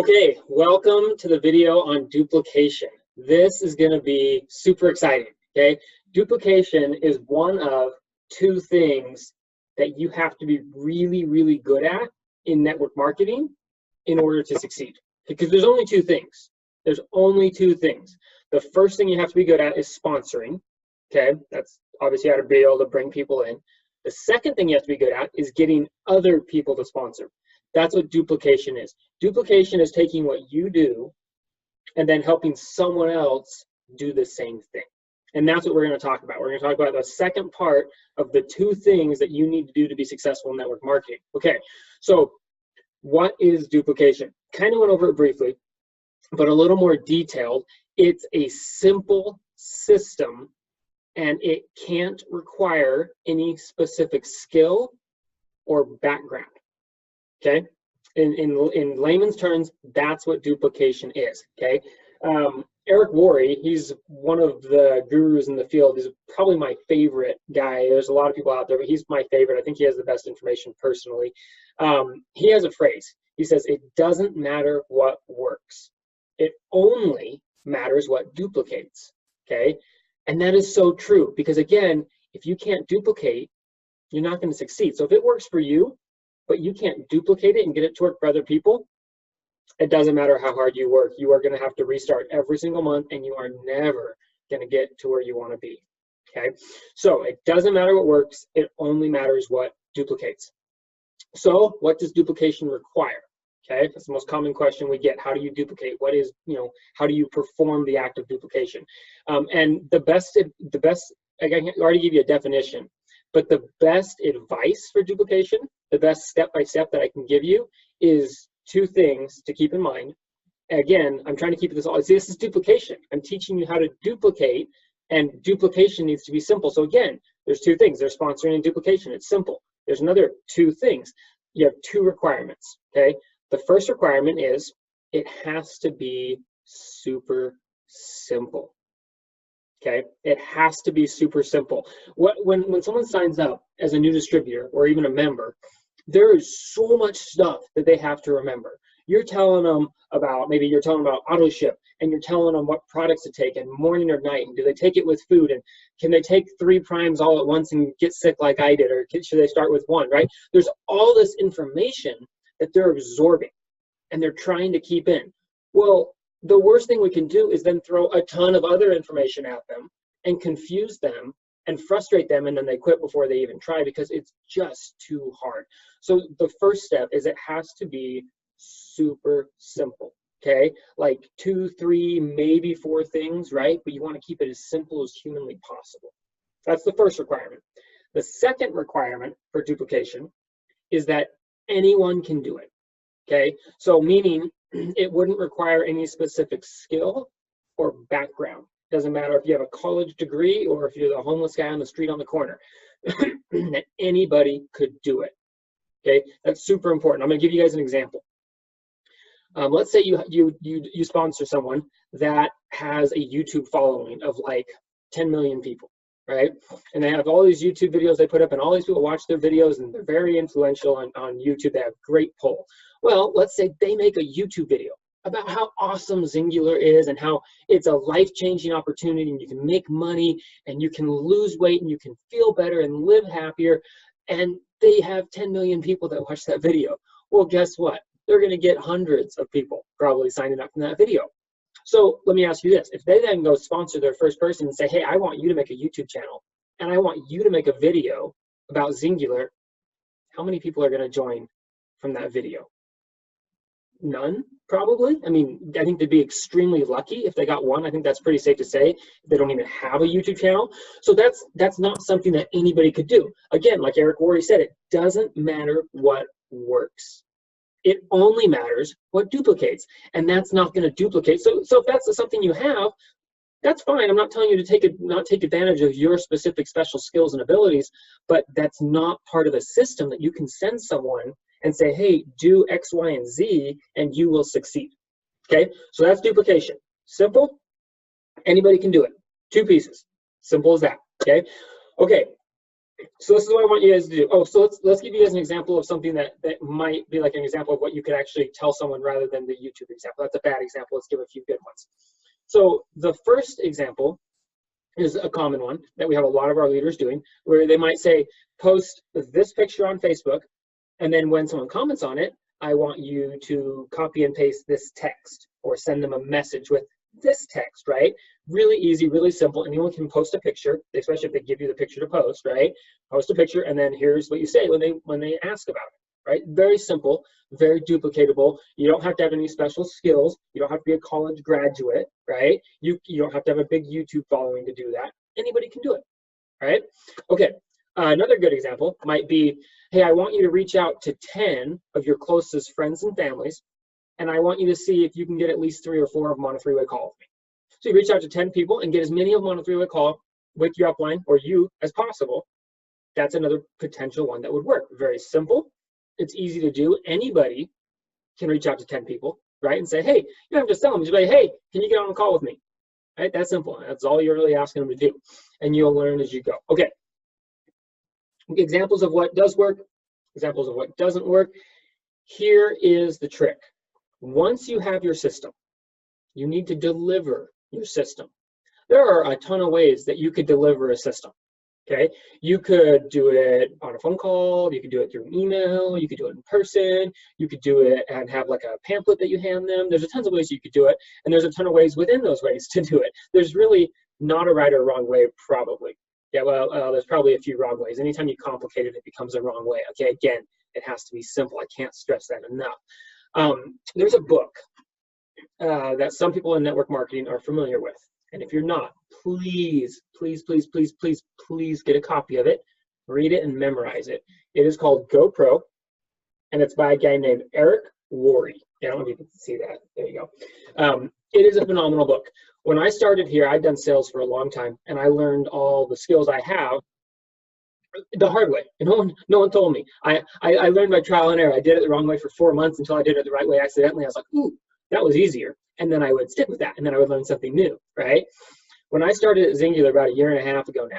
Okay, welcome to the video on duplication. This is going to be super exciting, okay? Duplication is one of two things that you have to be really, really good at in network marketing in order to succeed. Because there's only two things. There's only two things. The first thing you have to be good at is sponsoring, okay? That's obviously how to be able to bring people in. The second thing you have to be good at is getting other people to sponsor. That's what duplication is. Duplication is taking what you do and then helping someone else do the same thing. And that's what we're going to talk about. We're going to talk about the second part of the two things that you need to do to be successful in network marketing. Okay, so what is duplication? Kind of went over it briefly, but a little more detailed. It's a simple system and it can't require any specific skill or background. Okay, in layman's terms, that's what duplication is. Okay, Eric Worre, he's one of the gurus in the field. He's probably my favorite guy. There's a lot of people out there, but he's my favorite. I think he has the best information personally. He has a phrase. He says, "It doesn't matter what works. It only matters what duplicates." Okay, and that is so true because again, if you can't duplicate, you're not going to succeed. So if it works for you, but you can't duplicate it and get it to work for other people, it doesn't matter how hard you work. You are going to have to restart every single month, and you are never going to get to where you want to be. Okay, so it doesn't matter what works. It only matters what duplicates. So what does duplication require? Okay, that's the most common question we get. How do you duplicate? What is, how do you perform the act of duplication? And the best, I already gave you a definition, but the best advice for duplication, the best step-by-step that I can give you is two things to keep in mind. Again, I'm trying to keep this all, this is duplication. I'm teaching you how to duplicate, and duplication needs to be simple. So again, there's two things. There's sponsoring and duplication. It's simple. There's another two things. You have two requirements, okay? The first requirement is it has to be super simple. Okay, it has to be super simple. When someone signs up as a new distributor or even a member, there is so much stuff that they have to remember. You're telling them about, maybe you're telling them about auto ship, and you're telling them what products to take and morning or night, and do they take it with food, and can they take 3 primes all at once and get sick like I did, or should they start with 1, right? There's all this information that they're absorbing and they're trying to keep in. Well, the worst thing we can do is then throw a ton of other information at them and confuse them and frustrate them, and then they quit before they even try because it's just too hard. So the first step is it has to be super simple, okay? Like 2, 3, maybe 4 things, right? But you want to keep it as simple as humanly possible. That's the first requirement. The second requirement for duplication is that anyone can do it, okay? So meaning it wouldn't require any specific skill or background. Doesn't matter if you have a college degree or if you're the homeless guy on the street on the corner. That anybody could do it. Okay, that's super important. I'm going to give you guys an example. Let's say you sponsor someone that has a YouTube following of like 10 million people, right? And they have all these YouTube videos they put up, and all these people watch their videos, and they're very influential on YouTube. They have great pull. Well, let's say they make a YouTube video about how awesome Singular is and how it's a life-changing opportunity, and you can make money and you can lose weight and you can feel better and live happier. And they have 10 million people that watch that video. Well, guess what? They're going to get hundreds of people probably signing up from that video. So let me ask you this. If they then go sponsor their first person and say, hey, I want you to make a YouTube channel and I want you to make a video about Singular, how many people are going to join from that video? None, probably. I mean, I think they'd be extremely lucky if they got one. I think that's pretty safe to say. They don't even have a YouTube channel. So that's not something that anybody could do. Again, like Eric Worre said, it doesn't matter what works. It only matters what duplicates, and that's not going to duplicate. So if that's something you have, that's fine. I'm not telling you to not take advantage of your specific special skills and abilities, but that's not part of a system that you can send someone and say, hey, do X, Y, and Z, and you will succeed. Okay, so that's duplication. Simple. Anybody can do it. 2 pieces. Simple as that. Okay. Okay. So this is what I want you guys to do. Oh, so let's give you guys an example of something that might be like an example of what you could actually tell someone rather than the YouTube example. That's a bad example. Let's give a few good ones. So the first example is a common one that we have a lot of our leaders doing, where they might say, post this picture on Facebook, and then when someone comments on it, I want you to copy and paste this text or send them a message with this text, right? Really easy, really simple. Anyone can post a picture, especially if they give you the picture to post, right? Post a picture, and then here's what you say when they ask about it, right? Very simple, very duplicatable. You don't have to have any special skills. You don't have to be a college graduate, right? You don't have to have a big YouTube following to do that. Anybody can do it, right? Okay, another good example might be, hey, I want you to reach out to 10 of your closest friends and families, and I want you to see if you can get at least 3 or 4 of them on a three-way call with me. So you reach out to 10 people and get as many of them on a three-way call with your upline or you as possible. That's another potential one that would work. Very simple. It's easy to do. Anybody can reach out to 10 people, right? And say, hey, you don't have to tell them. Just be like, hey, can you get on a call with me? Right? That's simple. That's all you're really asking them to do. And you'll learn as you go. Okay. Examples of what does work, examples of what doesn't work. Here is the trick. Once you have your system, you need to deliver your system. There are a ton of ways that you could deliver a system, okay? You could do it on a phone call, you could do it through an email, you could do it in person, you could do it and have like a pamphlet that you hand them. There's a tons of ways you could do it, and there's a ton of ways within those ways to do it. There's really not a right or wrong way, probably. Yeah, well, there's probably a few wrong ways. Anytime you complicate it, it becomes a wrong way. Okay, again, it has to be simple. I can't stress that enough. There's a book that some people in network marketing are familiar with. And if you're not, please, please, please, please, please, please get a copy of it, read it, and memorize it. It is called GoPro, and it's by a guy named Eric Worre. I don't know if you can see that. There you go. It is a phenomenal book. When I started here, I'd done sales for a long time, and I learned all the skills I have the hard way. And no one told me. I learned by trial and error. I did it the wrong way for 4 months until I did it the right way accidentally. I was like, ooh, that was easier. And then I would stick with that, and then I would learn something new, right? When I started at Zingular about 1.5 years ago now,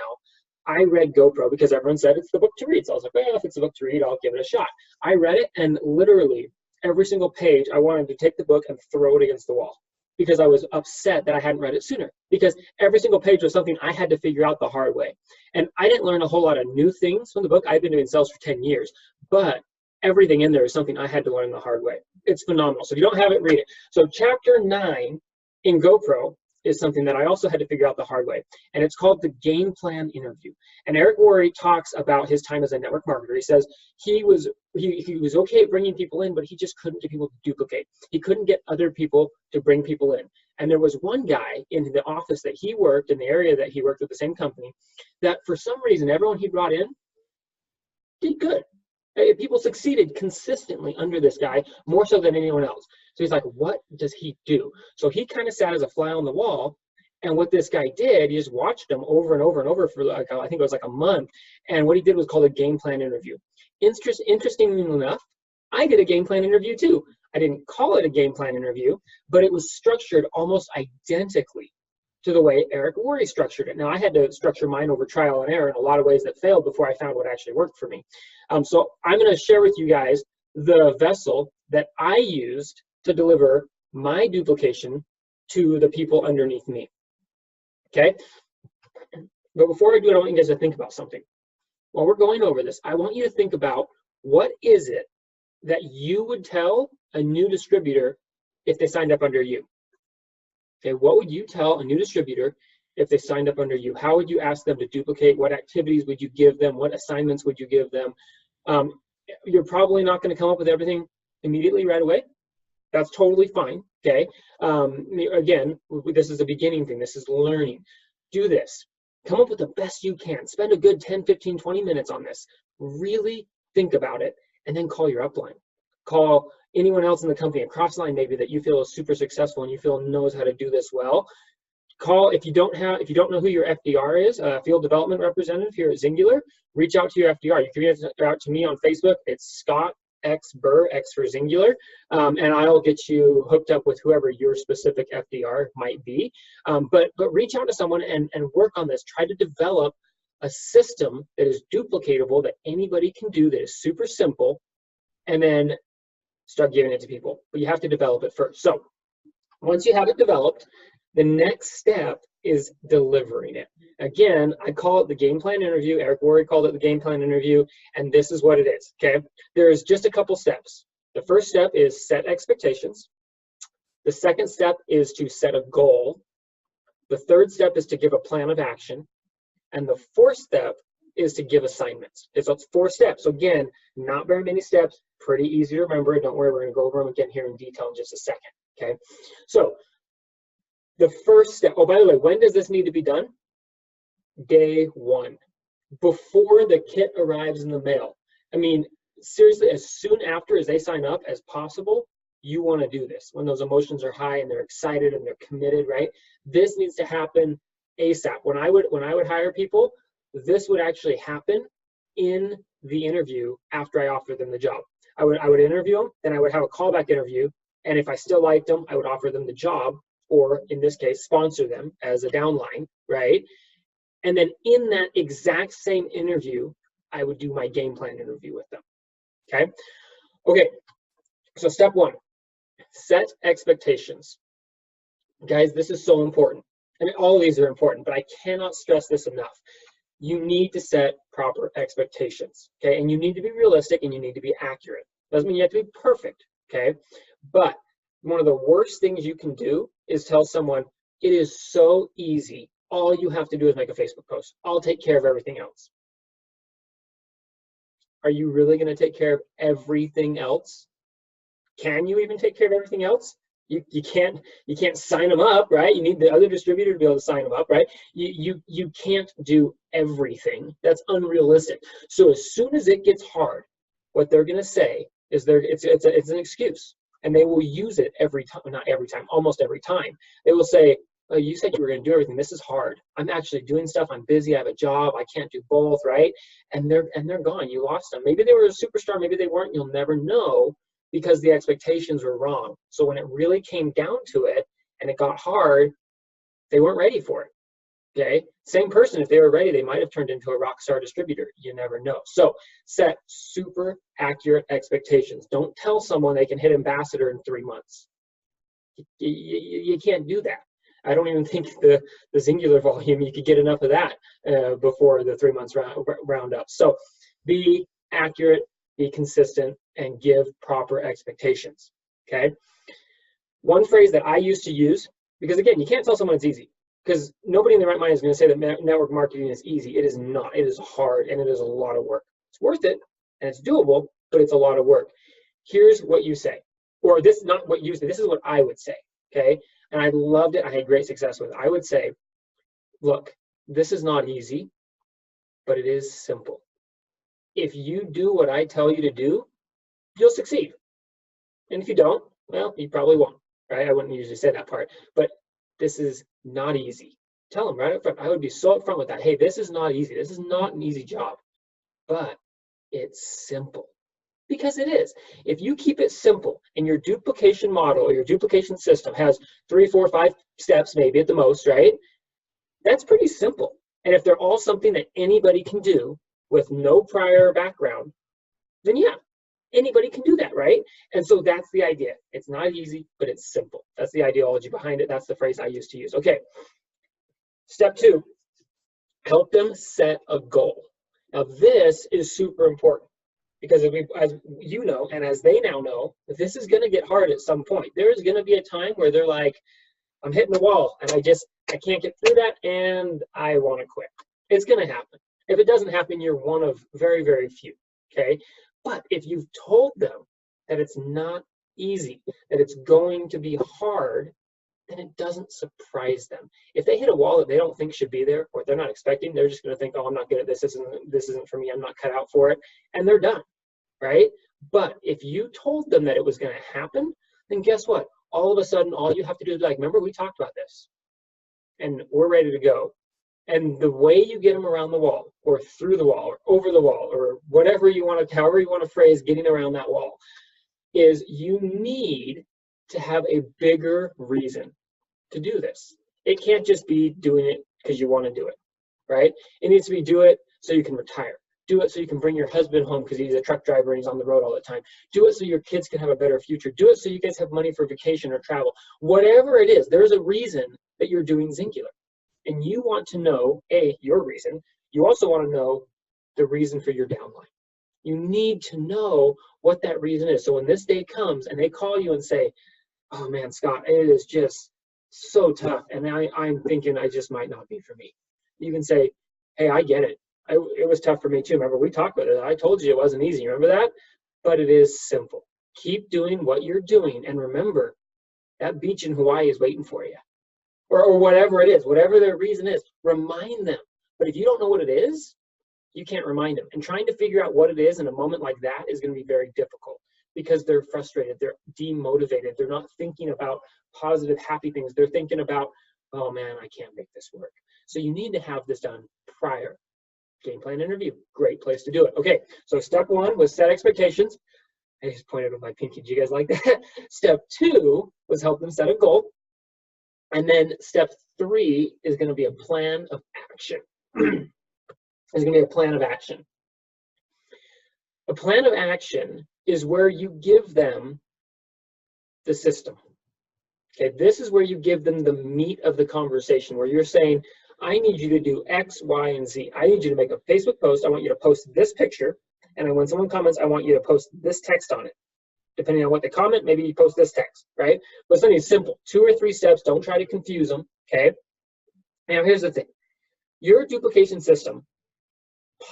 I read GoPro because everyone said it's the book to read. So I was like, well, if it's a book to read, I'll give it a shot. I read it, and literally every single page, I wanted to take the book and throw it against the wall because I was upset that I hadn't read it sooner, because every single page was something I had to figure out the hard way. And I didn't learn a whole lot of new things from the book. I've been doing sales for 10 years, but everything in there is something I had to learn the hard way. It's phenomenal. So if you don't have it, read it. So chapter 9 in GoPro is something that I also had to figure out the hard way. And it's called the game plan interview. And Eric Worre talks about his time as a network marketer. He says he was okay at bringing people in, but he just couldn't get people to duplicate. He couldn't get other people to bring people in. And there was one guy in the office that he worked, in the area that he worked with, the same company, that for some reason, everyone he brought in did good. People succeeded consistently under this guy, more so than anyone else. So he's like, what does he do? So he kind of sat as a fly on the wall. And what this guy did, he just watched him over and over and over for like, I think it was like a month. And what he did was called a game plan interview. Interestingly enough, I did a game plan interview too. I didn't call it a game plan interview, but it was structured almost identically to the way Eric Worre structured it. Now, I had to structure mine over trial and error in a lot of ways that failed before I found what actually worked for me. So I'm going to share with you guys the vessel that I used to deliver my duplication to the people underneath me. Okay? But before I do it, I want you guys to think about something. While we're going over this, I want you to think about, what is it that you would tell a new distributor if they signed up under you? Okay, what would you tell a new distributor if they signed up under you? How would you ask them to duplicate? What activities would you give them? What assignments would you give them? You're probably not going to come up with everything immediately right away. That's totally fine, okay? Again, this is a beginning thing. This is learning. Do this. Come up with the best you can. Spend a good 10, 15, 20 minutes on this. Really think about it, and then call your upline. Call anyone else in the company, a cross-line maybe that you feel is super successful and you feel knows how to do this well. Call, if you don't know who your FDR is, field development representative here at Zingular, reach out to your FDR. You can reach out to me on Facebook. It's Scott X Burr, X for Zingular, and I'll get you hooked up with whoever your specific FDR might be. But reach out to someone and work on this. Try to develop a system that is duplicatable, that anybody can do, that is super simple, and then start giving it to people. But you have to develop it first. So once you have it developed, the next step is delivering it. Again, I call it the game plan interview. Eric Worre called it the game plan interview, and this is what it is, okay? There's just a couple steps. The first step is set expectations. The second step is to set a goal. The third step is to give a plan of action. And the fourth step is to give assignments. Okay, so it's 4 steps. So again, not very many steps, pretty easy to remember. Don't worry, we're gonna go over them again here in detail in just a second, okay? So the first step, oh, by the way, when does this need to be done? Day 1, before the kit arrives in the mail. I mean, seriously, as soon after as they sign up as possible, you want to do this when those emotions are high and they're excited and they're committed, right? This needs to happen ASAP. When I would hire people, this would actually happen in the interview after I offer them the job. I would interview them, then I would have a callback interview, and if I still liked them, I would offer them the job, or in this case, sponsor them as a downline, right? And then in that exact same interview, I would do my game plan interview with them, okay? Okay, so step 1, set expectations. Guys, this is so important. I mean, all of these are important, but I cannot stress this enough. You need to set proper expectations, okay? And you need to be realistic and you need to be accurate. Doesn't mean you have to be perfect, okay? But one of the worst things you can do is tell someone, it is so easy. All you have to do is make a Facebook post. I'll take care of everything else. Are you really going to take care of everything else? Can you even take care of everything else? You can't sign them up, right? You need the other distributor to be able to sign them up, right? You can't do everything. That's unrealistic. So as soon as it gets hard, what they're going to say is it's an excuse, and they will use it every time, not every time, almost every time. They will say, oh, you said you were going to do everything. This is hard. I'm actually doing stuff. I'm busy. I have a job. I can't do both, right? And they're gone. You lost them. Maybe they were a superstar. Maybe they weren't. You'll never know, because the expectations were wrong. So when it really came down to it and it got hard, they weren't ready for it, okay? Same person, if they were ready, they might have turned into a rock star distributor. You never know. So set super accurate expectations. Don't tell someone they can hit ambassador in 3 months. You can't do that. I don't even think the singular volume, you could get enough of that before the 3 months round up. So be accurate, be consistent, and give proper expectations, okay? One phrase that I used to use, because again, you can't tell someone it's easy, because nobody in their right mind is going to say that network marketing is easy. It is not. It is hard, and it is a lot of work. It's worth it, and it's doable, but it's a lot of work. Here's what you say, or this is not what you say, this is what I would say, okay? And I loved it. I had great success with it. I would say, look, this is not easy, but it is simple. If you do what I tell you to do, you'll succeed. And if you don't, well, you probably won't, right? I wouldn't usually say that part, but this is not easy. Tell them right up front. I would be so upfront with that. Hey, this is not easy. This is not an easy job, but it's simple, because it is. If you keep it simple and your duplication model or your duplication system has 3, 4, 5 steps, maybe at the most, right? That's pretty simple. And if they're all something that anybody can do with no prior background, then yeah, anybody can do that, right? And so that's the idea. It's not easy, but it's simple. That's the ideology behind it. That's the phrase I used to use. Okay. Step 2, help them set a goal. Now this is super important, because as you know, and as they now know, this is going to get hard at some point. There is going to be a time where they're like, I'm hitting the wall and I can't get through that and I want to quit. It's going to happen. If it doesn't happen, you're one of very, very few, okay? But if you've told them that it's not easy, that it's going to be hard, then it doesn't surprise them. If they hit a wall that they don't think should be there, or they're not expecting, they're just going to think, oh, I'm not good at this. This isn't for me. I'm not cut out for it. And they're done, right? But if you told them that it was going to happen, then guess what? All of a sudden, all you have to do is like, remember, we talked about this and we're ready to go. And the way you get them around the wall, or through the wall, or over the wall, or whatever you want to, however you want to phrase getting around that wall, is you need to have a bigger reason to do this. It can't just be doing it because you want to do it, right? It needs to be do it so you can retire. Do it so you can bring your husband home because he's a truck driver and he's on the road all the time. Do it so your kids can have a better future. Do it so you guys have money for vacation or travel. Whatever it is, there's a reason that you're doing Singular. And you want to know, your reason. You also want to know the reason for your downline. You need to know what that reason is. So when this day comes and they call you and say, oh man, Scott, it is just so tough. And I'm thinking I just might not be for me. You can say, hey, I get it. It was tough for me too. Remember, we talked about it. I told you it wasn't easy. Remember that? But it is simple. Keep doing what you're doing. And remember, that beach in Hawaii is waiting for you. Or whatever it is, whatever their reason is, remind them. But if you don't know what it is, you can't remind them. And trying to figure out what it is in a moment like that is going to be very difficult because they're frustrated, they're demotivated, they're not thinking about positive, happy things. They're thinking about, oh man, I can't make this work. So you need to have this done prior. Game plan interview, great place to do it. Okay, so step 1 was set expectations. I just pointed with my pinky. Do you guys like that? Step 2 was help them set a goal. And then step 3 is going to be a plan of action. There's going to be a plan of action. A plan of action is where you give them the system. Okay, this is where you give them the meat of the conversation, where you're saying, I need you to do X, Y, and Z. I need you to make a Facebook post. I want you to post this picture. And when someone comments, I want you to post this text on it. Depending on what they comment, maybe you post this text, right? But something simple, 2 or 3 steps. Don't try to confuse them, okay? Now, here's the thing. Your duplication system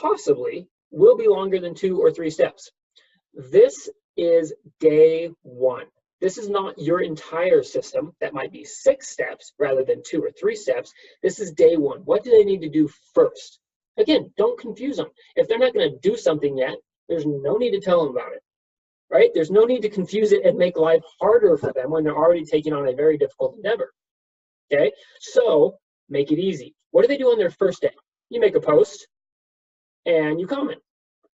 possibly will be longer than 2 or 3 steps. This is day 1. This is not your entire system. That might be 6 steps rather than 2 or 3 steps. This is day 1. What do they need to do first? Again, don't confuse them. If they're not going to do something yet, there's no need to tell them about it, right? There's no need to confuse it and make life harder for them when they're already taking on a very difficult endeavor, okay? So make it easy. What do they do on their first day? You make a post and you comment.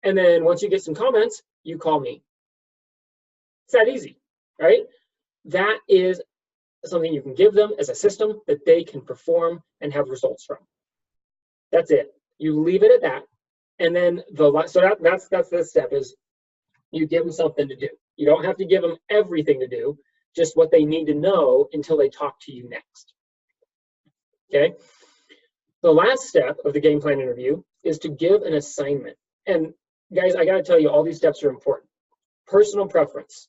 And then once you get some comments, you call me. It's that easy, right? That is something you can give them as a system that they can perform and have results from. That's it. You leave it at that. And then that's the step is you give them something to do. You don't have to give them everything to do, just what they need to know until they talk to you next. Okay? The last step of the game plan interview is to give an assignment. And guys, I got to tell you, all these steps are important. Personal preference.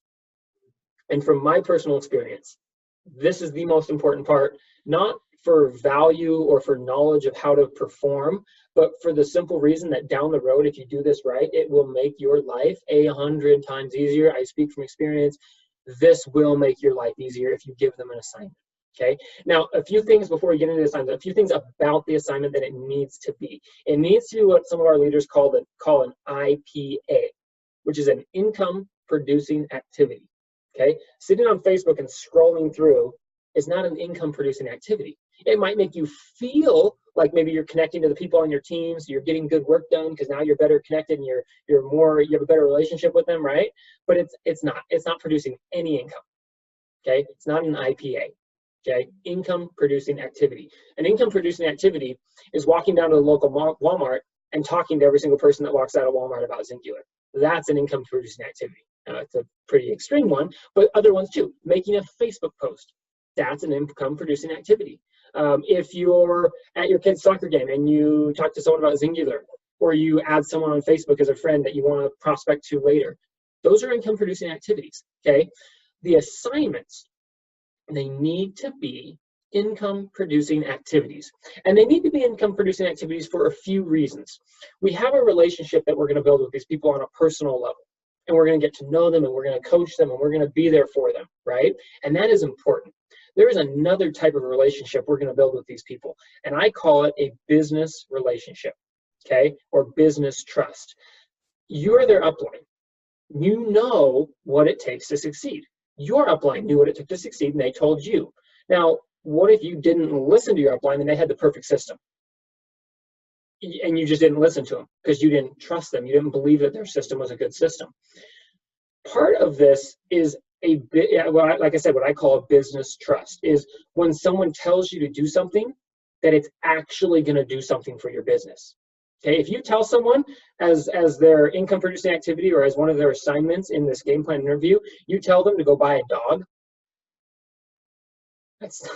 And from my personal experience, this is the most important part, not for value or for knowledge of how to perform, but for the simple reason that down the road, if you do this right, it will make your life 100 times easier. I speak from experience. This will make your life easier if you give them an assignment. Okay. Now, a few things before we get into the assignment, a few things about the assignment that it needs to be. It needs to be what some of our leaders call an IPA, which is an income producing activity. Okay. Sitting on Facebook and scrolling through is not an income producing activity. It might make you feel like maybe you're connecting to the people on your team, so you're getting good work done because now you're better connected and you have a better relationship with them, right? But it's not producing any income. Okay, it's not an IPA. Okay, income producing activity. An income producing activity is walking down to the local Walmart and talking to every single person that walks out of Walmart about Singular. That's an income producing activity. Now, it's a pretty extreme one, but other ones too. Making a Facebook post. That's an income producing activity. If you're at your kid's soccer game and you talk to someone about Singular, or you add someone on Facebook as a friend that you want to prospect to later, those are income producing activities, okay? The assignments, they need to be income producing activities. And they need to be income producing activities for a few reasons. We have a relationship that we're going to build with these people on a personal level. And we're going to get to know them and we're going to coach them and we're going to be there for them, right? And that is important. There is another type of relationship we're going to build with these people, and I call it a business relationship, okay, or business trust. You're their upline. You know what it takes to succeed. Your upline knew what it took to succeed, and they told you. Now, what if you didn't listen to your upline and they had the perfect system? And you just didn't listen to them because you didn't trust them. You didn't believe that their system was a good system. Part of this is like I said, what I call a business trust is when someone tells you to do something, that it's actually going to do something for your business. Okay, if you tell someone as their income producing activity or as one of their assignments in this game plan interview, you tell them to go buy a dog. That's,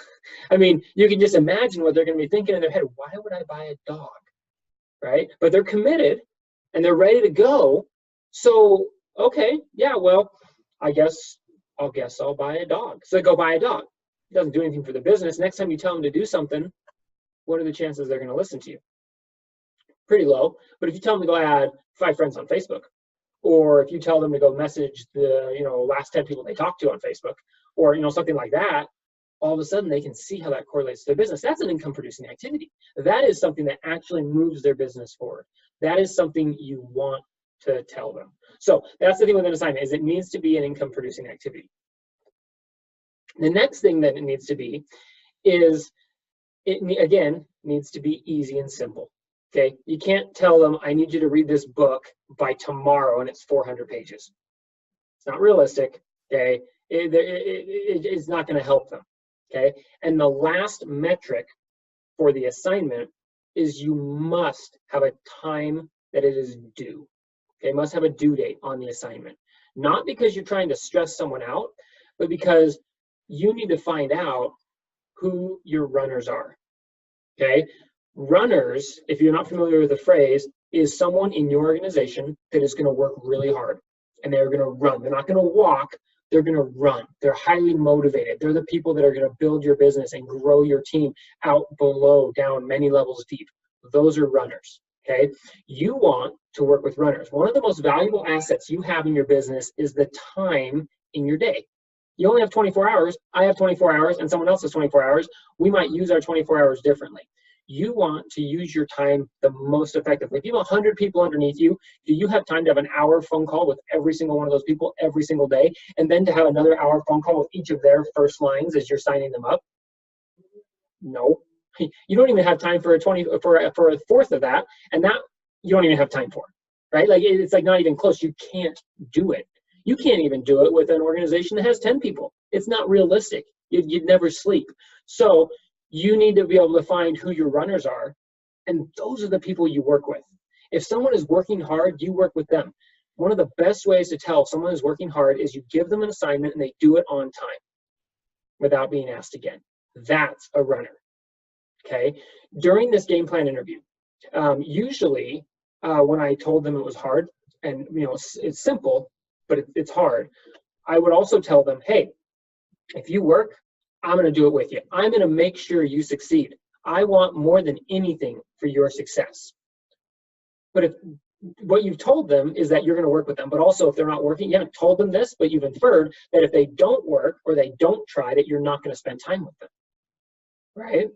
I mean, you can just imagine what they're going to be thinking in their head. Why would I buy a dog? Right? But they're committed and they're ready to go. So, okay, yeah, well, I'll buy a dog. So they go buy a dog. It doesn't do anything for the business. Next time you tell them to do something, what are the chances they're going to listen to you? Pretty low. But if you tell them to go add 5 friends on Facebook, or if you tell them to go message the last 10 people they talked to on Facebook, or something like that, all of a sudden they can see how that correlates to their business. That's an income producing activity. That is something that actually moves their business forward. That is something you want to tell them. So that's the thing with an assignment, is it needs to be an income producing activity. The next thing that it needs to be is, again, needs to be easy and simple. Okay, you can't tell them, I need you to read this book by tomorrow and it's 400 pages. It's not realistic. Okay, it's not going to help them. Okay, and the last metric for the assignment is you must have a time that it is due. Okay, must have a due date on the assignment. Not because you're trying to stress someone out, but because you need to find out who your runners are. Okay, runners, if you're not familiar with the phrase, is someone in your organization that is going to work really hard and they're going to run. They're not going to walk. They're going to run. They're highly motivated. They're the people that are going to build your business and grow your team out below, down many levels deep. Those are runners, okay? You want to work with runners. One of the most valuable assets you have in your business is the time in your day. You only have 24 hours. I have 24 hours and someone else has 24 hours. We might use our 24 hours differently. You want to use your time the most effectively. If you have 100 people underneath you, do you have time to have an hour phone call with every single one of those people every single day, and then to have another hour phone call with each of their first lines as you're signing them up? No. You don't even have time for a fourth of that, and that you don't even have time for, right? Like, it's like not even close. You can't do it. You can't even do it with an organization that has 10 people. It's not realistic. You'd never sleep. So you need to be able to find who your runners are, and those are the people you work with. If someone is working hard, you work with them. One of the best ways to tell if someone is working hard is you give them an assignment and they do it on time without being asked again. That's a runner, okay? During this game plan interview, usually when I told them it was hard, and it's simple, but it's hard, I would also tell them, hey, if you work, I'm going to do it with you. I'm going to make sure you succeed. I want more than anything for your success. But if what you've told them is that you're going to work with them, but also if they're not working, you haven't told them this, but you've inferred that if they don't work or they don't try, that you're not going to spend time with them, right?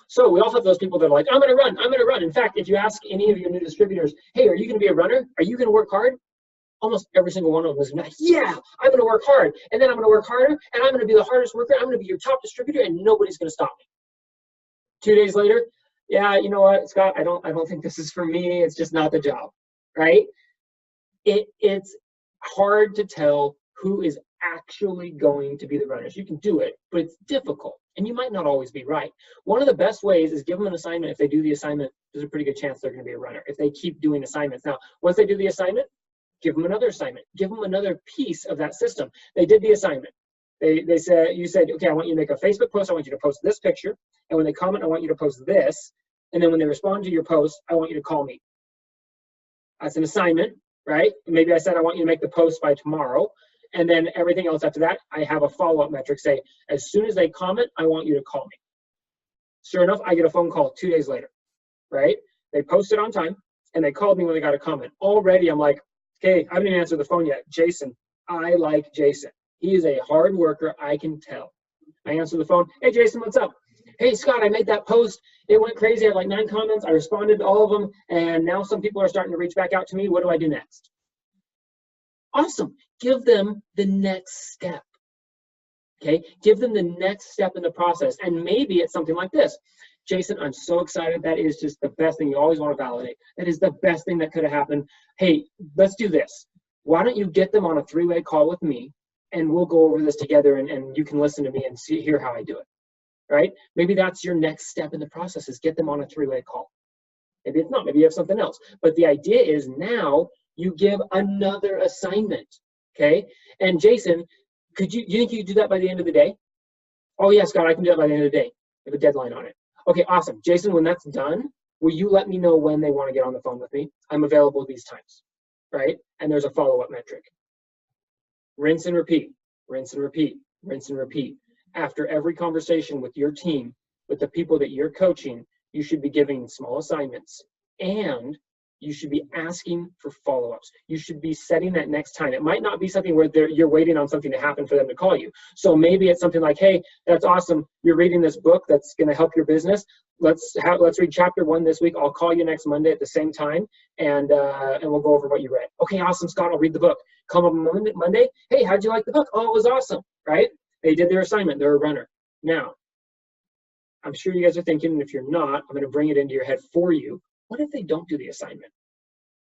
So we also have those people that are like, I'm going to run, I'm going to run. In fact, if you ask any of your new distributors, hey, are you going to be a runner? Are you going to work hard? Almost every single one of them is like, yeah, I'm going to work hard, and then I'm going to work harder, and I'm going to be the hardest worker. I'm going to be your top distributor, and nobody's going to stop me. 2 days later, yeah, you know what, Scott, I don't think this is for me. It's just not the job, right? It's hard to tell who is actually going to be the runners. You can do it, but it's difficult, and you might not always be right. One of the best ways is give them an assignment. If they do the assignment, there's a pretty good chance they're going to be a runner if they keep doing assignments. Now, once they do the assignment, give them another assignment. Give them another piece of that system. They did the assignment. They said, you said, okay, I want you to make a Facebook post. I want you to post this picture. And when they comment, I want you to post this. And then when they respond to your post, I want you to call me. That's an assignment, right? Maybe I said I want you to make the post by tomorrow. And then everything else after that, I have a follow-up metric. Say, as soon as they comment, I want you to call me. Sure enough, I get a phone call 2 days later, right? They posted on time, and they called me when they got a comment. Already, I'm like, okay, I haven't even answered the phone yet. Jason, I like Jason. He is a hard worker, I can tell. I answer the phone. Hey, Jason, what's up? Hey, Scott, I made that post. It went crazy. I had like 9 comments. I responded to all of them. And now some people are starting to reach back out to me. What do I do next? Awesome. Give them the next step. Okay? Give them the next step in the process. And maybe it's something like this. Jason, I'm so excited. That is just the best thing. You always want to validate. That is the best thing that could have happened. Hey, let's do this. Why don't you get them on a 3-way call with me, and we'll go over this together, and you can listen to me and hear how I do it, right? Maybe that's your next step in the process, is get them on a three-way call. Maybe it's not, maybe you have something else. But the idea is now you give another assignment, okay? And Jason, you think you could do that by the end of the day? Oh yeah, Scott, I can do that by the end of the day. I have a deadline on it. Okay, awesome. Jason, when that's done, will you let me know when they want to get on the phone with me? I'm available these times, right? And there's a follow-up metric. Rinse and repeat, rinse and repeat, rinse and repeat. After every conversation with your team, with the people that you're coaching, you should be giving small assignments, and you should be asking for follow-ups. You should be setting that next time. It might not be something where you're waiting on something to happen for them to call you. So maybe it's something like, hey, that's awesome. You're reading this book that's going to help your business. Let's read chapter 1 this week. I'll call you next Monday at the same time, and we'll go over what you read. Okay, awesome, Scott. I'll read the book. Come up Monday. Hey, how'd you like the book? Oh, it was awesome, right? They did their assignment. They're a runner. Now, I'm sure you guys are thinking, and if you're not, I'm going to bring it into your head for you. What if they don't do the assignment?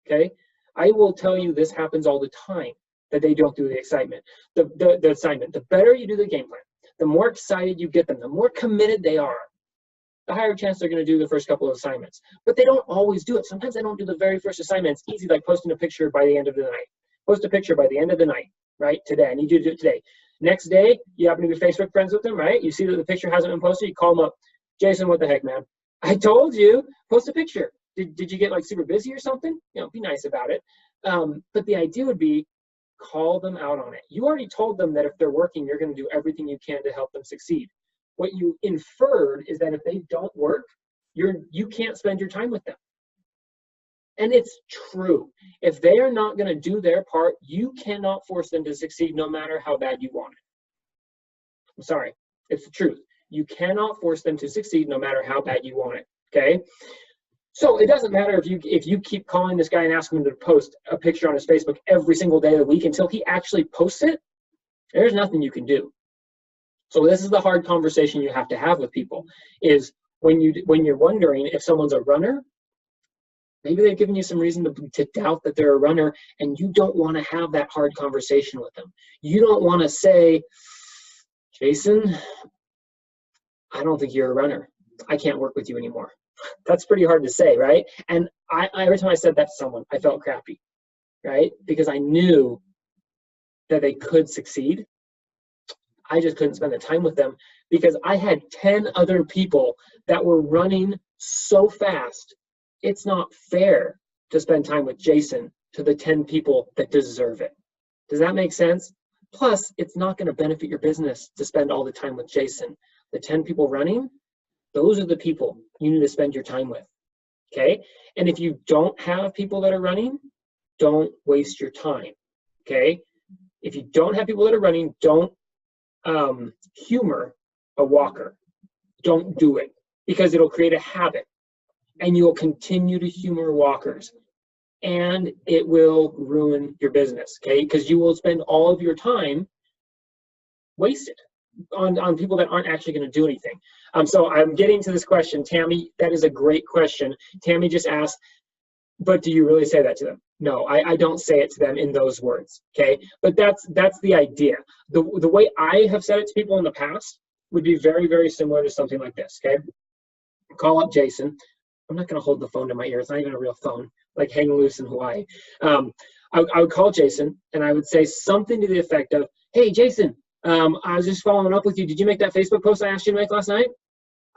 Okay, I will tell you this happens all the time, that they don't do the assignment. The assignment. The better you do the game plan, the more excited you get them, the more committed they are, the higher chance they're going to do the first couple of assignments. But they don't always do it. Sometimes they don't do the very first assignment. It's easy, like posting a picture by the end of the night. Post a picture by the end of the night, right? Today, I need you to do it today. Next day, you happen to be Facebook friends with them, right? You see that the picture hasn't been posted, you call them up. Jason, what the heck, man? I told you, post a picture. Did you get like super busy or something? You know, be nice about it. But the idea would be, call them out on it. You already told them that if they're working, you're going to do everything you can to help them succeed. What you inferred is that if they don't work, you can't spend your time with them. And it's true. If they are not going to do their part, you cannot force them to succeed no matter how bad you want it. I'm sorry, it's the truth. You cannot force them to succeed no matter how bad you want it, okay? So it doesn't matter if you keep calling this guy and asking him to post a picture on his Facebook every single day of the week until he actually posts it, there's nothing you can do. So this is the hard conversation you have to have with people, is when you're wondering if someone's a runner, maybe they've given you some reason to doubt that they're a runner, and you don't want to have that hard conversation with them. You don't want to say, Jason, I don't think you're a runner. I can't work with you anymore. That's pretty hard to say, right? And every time I said that to someone, I felt crappy, right? Because I knew that they could succeed. I just couldn't spend the time with them because I had 10 other people that were running so fast. It's not fair to spend time with Jason to the 10 people that deserve it. Does that make sense? Plus, it's not going to benefit your business to spend all the time with Jason. The 10 people running, those are the people you need to spend your time with, okay? And if you don't have people that are running, don't waste your time, okay? If you don't have people that are running, don't humor a walker. Don't do it, because it'll create a habit, and you'll continue to humor walkers, and it will ruin your business, okay? Because you will spend all of your time wasted on people that aren't actually going to do anything. So I'm getting to this question, Tammy. That is a great question. Tammy just asked, but do you really say that to them? No, I don't say it to them in those words, okay? But that's the idea. The way I have said it to people in the past would be very, very similar to something like this, okay? Call up Jason. I'm not going to hold the phone to my ear. It's not even a real phone, like hanging loose in Hawaii. I would call Jason, and I would say something to the effect of, hey, Jason, I was just following up with you. Did you make that Facebook post I asked you to make last night?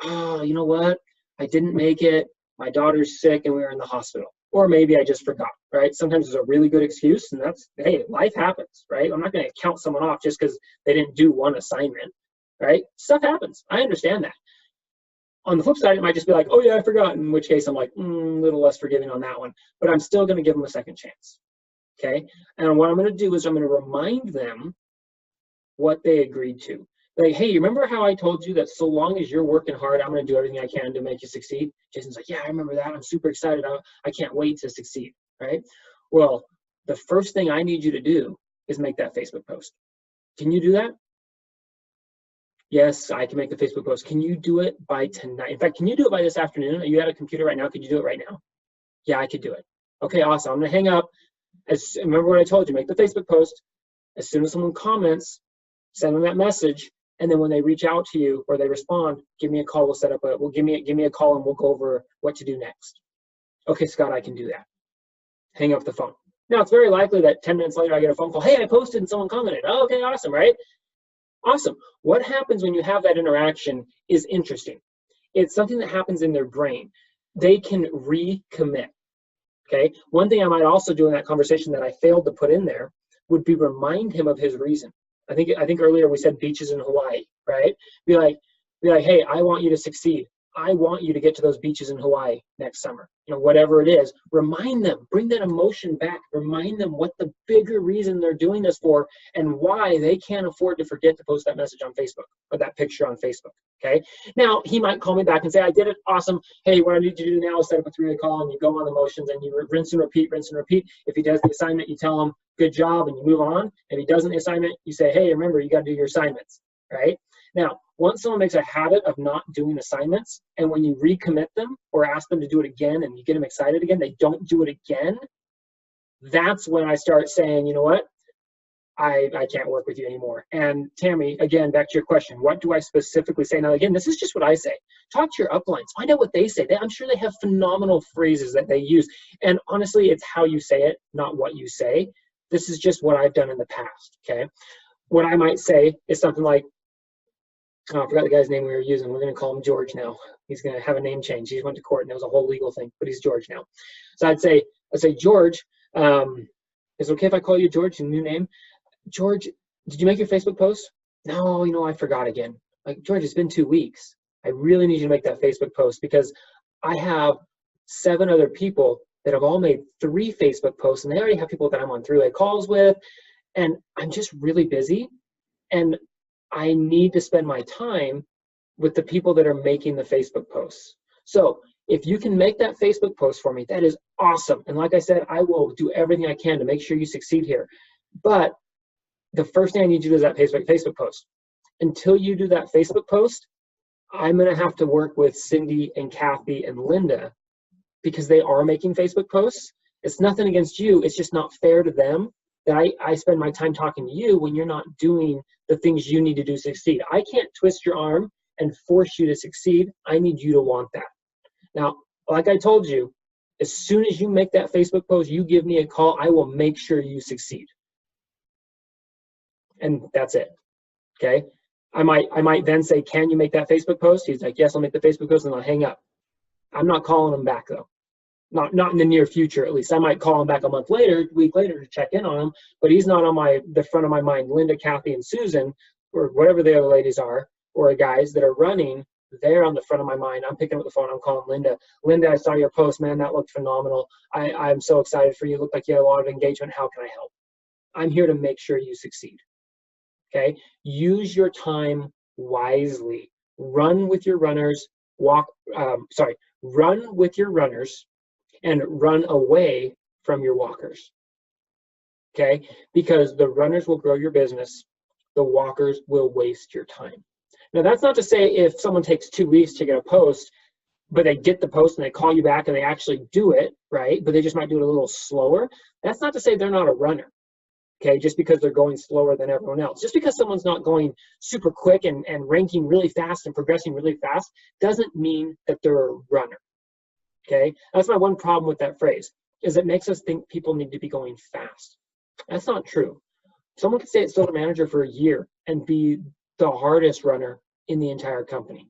Oh, you know what? I didn't make it. My daughter's sick and we were in the hospital. Or maybe I just forgot, right? Sometimes there's a really good excuse, and that's, hey, life happens, right? I'm not going to count someone off just because they didn't do one assignment, right? Stuff happens. I understand that. On the flip side, it might just be like, oh yeah, I forgot, in which case I'm like, a little less forgiving on that one. But I'm still going to give them a second chance, okay? And what I'm going to do is I'm going to remind them what they agreed to. Like, hey, you remember how I told you that so long as you're working hard, I'm going to do everything I can to make you succeed? Jason's like, yeah, I remember that. I'm super excited. I can't wait to succeed, right? Well, the first thing I need you to do is make that Facebook post. Can you do that? Yes, I can make the Facebook post. Can you do it by tonight? In fact, can you do it by this afternoon? Are you at a computer right now? Could you do it right now? Yeah, I could do it. Okay, awesome. I'm going to hang up. Remember what I told you, make the Facebook post. As soon as someone comments, send them that message. And then when they reach out to you or they respond, give me a call. We'll set up a, give me a call and we'll go over what to do next. Okay, Scott, I can do that. Hang up the phone. Now, it's very likely that 10 minutes later, I get a phone call. Hey, I posted and someone commented. Oh, okay, awesome, right? Awesome. What happens when you have that interaction is interesting. It's something that happens in their brain. They can recommit, okay? One thing I might also do in that conversation that I failed to put in there would be remind him of his reason. I think earlier we said beaches in Hawaii, right? Be like, hey, I want you to succeed. I want you to get to those beaches in Hawaii next summer. You know, whatever it is, remind them, bring that emotion back, remind them what the bigger reason they're doing this for and why they can't afford to forget to post that message on Facebook or that picture on Facebook, okay? Now, he might call me back and say, I did it, awesome. Hey, what I need you to do now is set up a 3-way call and you go on the motions and you rinse and repeat, rinse and repeat. If he does the assignment, you tell him, good job, and you move on. If he doesn't the assignment, you say, hey, remember, you got to do your assignments, right? Now, once someone makes a habit of not doing assignments, and when you recommit them or ask them to do it again and you get them excited again, they don't do it again, that's when I start saying, you know what, I can't work with you anymore. And Tammy, again, back to your question, what do I specifically say? Now, again, this is just what I say. Talk to your uplines. Find out what they say. I'm sure they have phenomenal phrases that they use. And honestly, it's how you say it, not what you say. This is just what I've done in the past, okay? What I might say is something like, oh, I forgot the guy's name we were using. We're going to call him George now. He's going to have a name change. He went to court and there was a whole legal thing, but he's George now. So I'd say, George, is it okay if I call you George, your new name? George, did you make your Facebook post? No, you know, I forgot again. Like, George, it's been 2 weeks. I really need you to make that Facebook post because I have 7 other people that have all made 3 Facebook posts and they already have people that I'm on 3-way calls with. And I'm just really busy. And I need to spend my time with the people that are making the Facebook posts. So if you can make that Facebook post for me, that is awesome. And like I said, I will do everything I can to make sure you succeed here. But the first thing I need you to do is that Facebook post. Until you do that Facebook post, I'm going to have to work with Cindy and Kathy and Linda because they are making Facebook posts. It's nothing against you. It's just not fair to them that I spend my time talking to you when you're not doing the things you need to do to succeed. I can't twist your arm and force you to succeed. I need you to want that. Now, like I told you, as soon as you make that Facebook post, you give me a call, I will make sure you succeed. And that's it, okay? I might then say, can you make that Facebook post? He's like, yes, I'll make the Facebook post, and I'll hang up. I'm not calling him back, though. Not in the near future, at least. I might call him back a week later to check in on him, but he's not on the front of my mind. Linda, Kathy, and Susan, or whatever the other ladies are, or guys that are running, they're on the front of my mind. I'm picking up the phone, I'm calling Linda. Linda, I saw your post, man, that looked phenomenal. I'm so excited for you. It looked like you had a lot of engagement. How can I help? I'm here to make sure you succeed, okay? Use your time wisely. Run with your runners, run with your runners, and run away from your walkers, okay? Because the runners will grow your business, the walkers will waste your time. Now, that's not to say if someone takes 2 weeks to get a post, but they get the post and they call you back and they actually do it, right? But they just might do it a little slower. That's not to say they're not a runner, okay? Just because they're going slower than everyone else. Just because someone's not going super quick and ranking really fast and progressing really fast doesn't mean that they're a runner. Okay, that's my one problem with that phrase, is it makes us think people need to be going fast. That's not true. Someone could stay at store manager for a year and be the hardest runner in the entire company.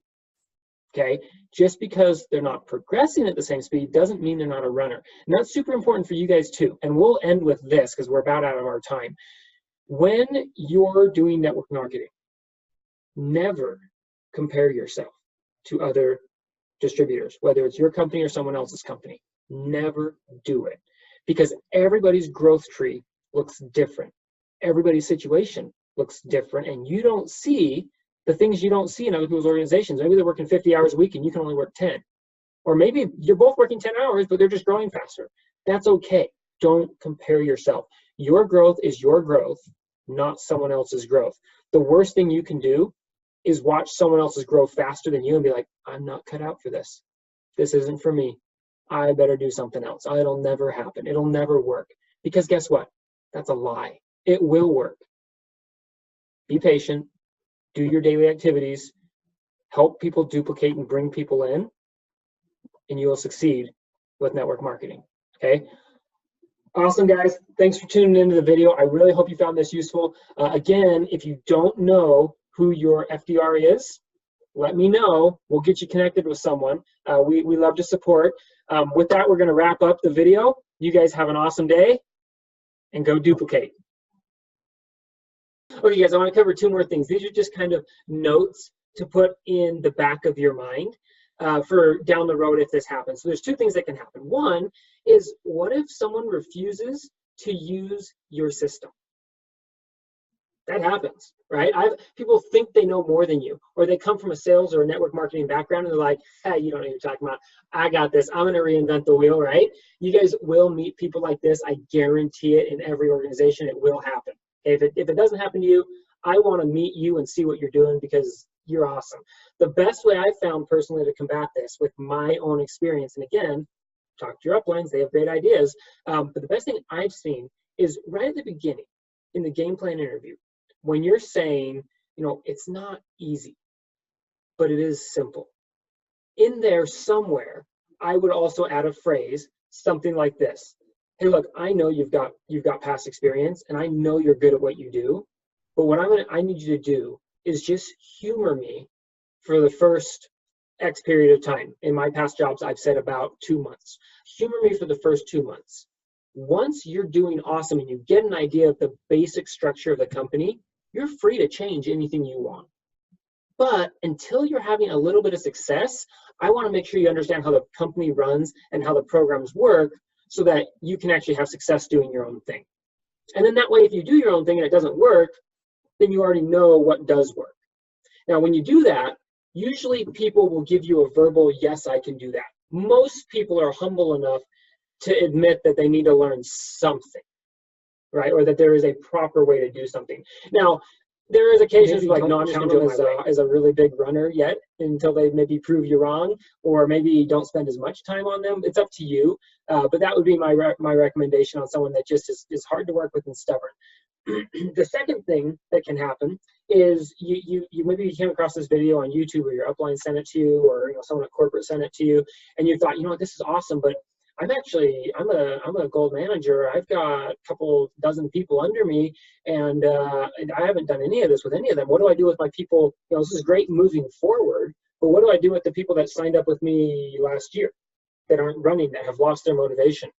Okay, just because they're not progressing at the same speed doesn't mean they're not a runner. And that's super important for you guys too. And we'll end with this because we're about out of our time. When you're doing network marketing, never compare yourself to other distributors, whether it's your company or someone else's company. Never do it, because everybody's growth tree looks different. Everybody's situation looks different, and you don't see the things you don't see in other people's organizations. Maybe they're working 50 hours a week and you can only work 10. Or maybe you're both working 10 hours, but they're just growing faster. That's okay. Don't compare yourself. Your growth is your growth, not someone else's growth. The worst thing you can do is watch someone else's grow faster than you and be like, I'm not cut out for this. This isn't for me. I better do something else. It'll never happen. It'll never work. Because guess what? That's a lie. It will work. Be patient. do your daily activities, help people duplicate and bring people in, and you will succeed with network marketing, okay? Awesome, guys. Thanks for tuning into the video. I really hope you found this useful. Again, if you don't know who your FDR is, let me know. We'll get you connected with someone. We love to support. With that, we're going to wrap up the video. You guys have an awesome day, and go duplicate. Okay, guys, I want to cover two more things. These are just kind of notes to put in the back of your mind for down the road if this happens. So there's two things that can happen. One is, what if someone refuses to use your system? That happens, right? People think they know more than you, or they come from a sales or a network marketing background and they're like, hey, you don't know what you're talking about. I got this. I'm going to reinvent the wheel, right? You guys will meet people like this. I guarantee it. In every organization, it will happen. If it doesn't happen to you, I want to meet you and see what you're doing, because you're awesome. The best way I found personally to combat this with my own experience, and again, talk to your uplines, they have great ideas, but the best thing I've seen is right at the beginning in the game plan interview, when you're saying, it's not easy, but it is simple. In there somewhere, I would also add a phrase, something like this. Hey, look, I know you've got past experience, and I know you're good at what you do, but what I need you to do is just humor me for the first X period of time. In my past jobs, I've said about 2 months. Humor me for the first 2 months. Once you're doing awesome and you get an idea of the basic structure of the company, you're free to change anything you want. But until you're having a little bit of success, I want to make sure you understand how the company runs and how the programs work, so that you can actually have success doing your own thing. And then that way, if you do your own thing and it doesn't work, then you already know what does work. Now, when you do that, usually people will give you a verbal, yes, I can do that. Most people are humble enough to admit that they need to learn something, right? Or that there is a proper way to do something. Now, there is occasions like not count them as a really big runner yet, until they maybe prove you wrong, or maybe don't spend as much time on them. It's up to you, but that would be my recommendation on someone that just is hard to work with and stubborn. The second thing that can happen is you maybe you came across this video on YouTube, or your upline sent it to you, or someone at corporate sent it to you, and you thought, this is awesome, but I'm a gold manager. I've got a couple dozen people under me, and I haven't done any of this with any of them. What do I do with my people? This is great moving forward, but what do I do with the people that signed up with me last year that aren't running, that have lost their motivation?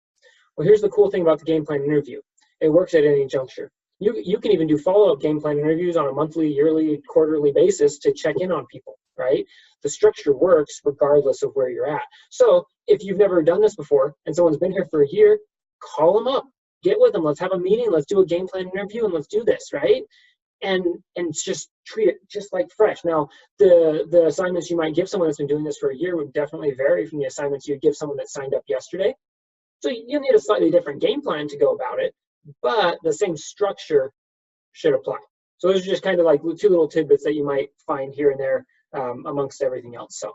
Well, here's the cool thing about the game plan interview. It works at any juncture. You can even do follow-up game plan interviews on a monthly, yearly, quarterly basis to check in on people, right? The structure works regardless of where you're at. So if you've never done this before and someone's been here for a year, call them up, get with them, let's have a meeting, let's do a game plan interview, and let's do this, right? And just treat it just like fresh. Now, the assignments you might give someone that's been doing this for a year would definitely vary from the assignments you'd give someone that signed up yesterday. So you'll need a slightly different game plan to go about it, but the same structure should apply. So those are just kind of like two little tidbits that you might find here and there amongst everything else. So